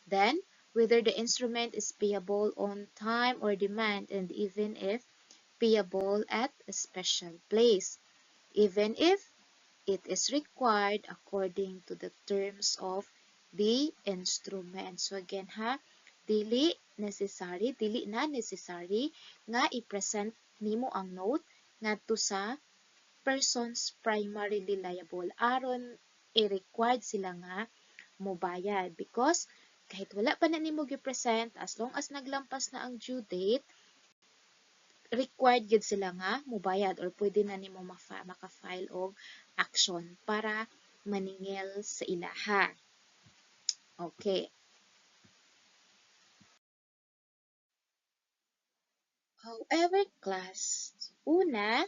Then, whether the instrument is payable on time or demand, and even if payable at a special place, even if it is required according to the terms of the instrument. So again ha, dili na necessary nga i-present nimo ang note ngadto sa persons primarily liable aron i-required sila nga mobayad, because kahit wala pa na nimo gi-present, as long as naglampas na ang due date, required gid sila nga mobayad or pwede na nimo maka-file og action para maningil sa ilaha. Okay. However, class, una,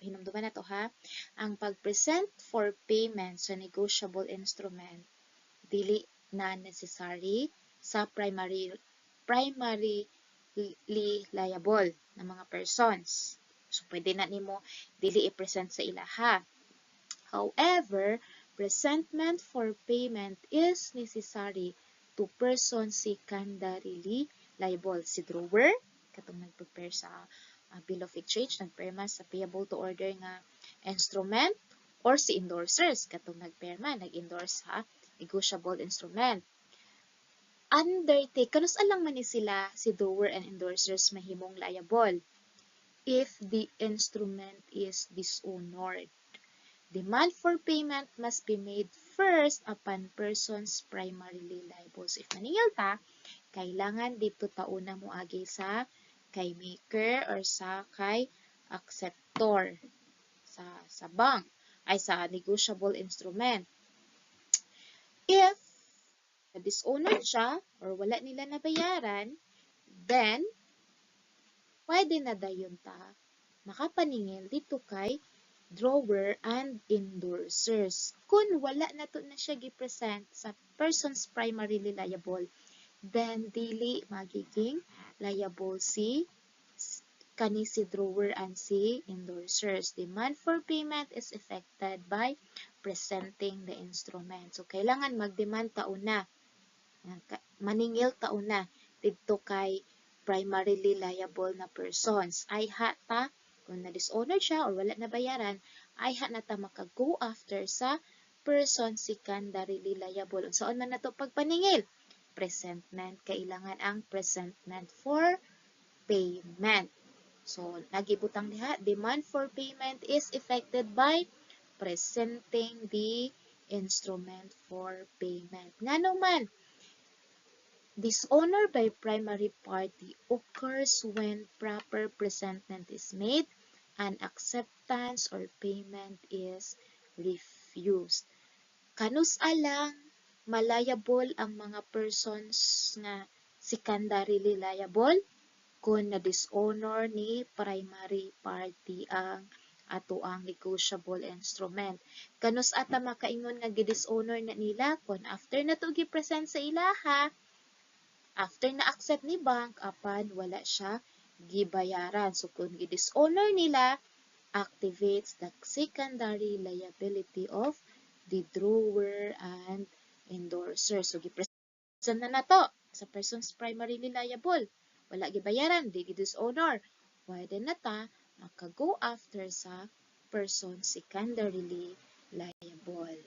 hinumduman na to ha, ang pag-present for payment sa negotiable instrument dili na necessary sa primary liable na mga persons. So, pwede na nimo dili i-present sa ilaha. However, presentment for payment is necessary to persons secondarily liable. Si drawer, katong nag-prepare sa bill of exchange, nagperma sa payable to order nga instrument, or si endorsers, katong nagperma, nag-endorse sa negotiable instrument. Undertake, kanus alang man ni sila, si drawer and endorsers mahimong liable if the instrument is dishonored. Demand for payment must be made first upon persons primarily liable. So, if maningil ta, kailangan dito tauna mo agi sa kay maker or sa kay acceptor sa bank ay sa negotiable instrument. If na-dishonored siya or wala nila nabayaran, then pwede na dayon ta makapaningil dito kay drawer and endorsers. Kung wala na to na siya gi-present sa persons primarily liable, then dili magiging liable kani si drawer and si endorsers. Demand for payment is effected by presenting the instrument. So, kailangan mag-demand tauna, maningil tauna dito kay primarily liable na persons. Ay hata, kung na-dishonored siya or wala na bayaran, ay na ta maka-go after sa person secondarily liable. Unsaon man nato pagpaningil? Presentment. Kailangan ang presentment for payment. So, nagibutang diha, demand for payment is effected by presenting the instrument for payment. Ngano man, dishonor by primary party occurs when proper presentment is made and acceptance or payment is refused. Kanus alang malayable ang mga persons nga secondarily liable kung na-dishonor ni primary party ang ato ang negotiable instrument. Kanus ata makaingon nga gi-dishonor na nila kung after na to gi-present sa ilaha, after na-accept ni bank, apan wala siya gibayaran. So, kung gi-dishonor nila, activates the secondary liability of the drawer and endorser. So, gi-present na to sa persons primarily liable. Wala gibayaran, di gi-dishonor. Pwede na ta maka-go after sa person secondarily liable.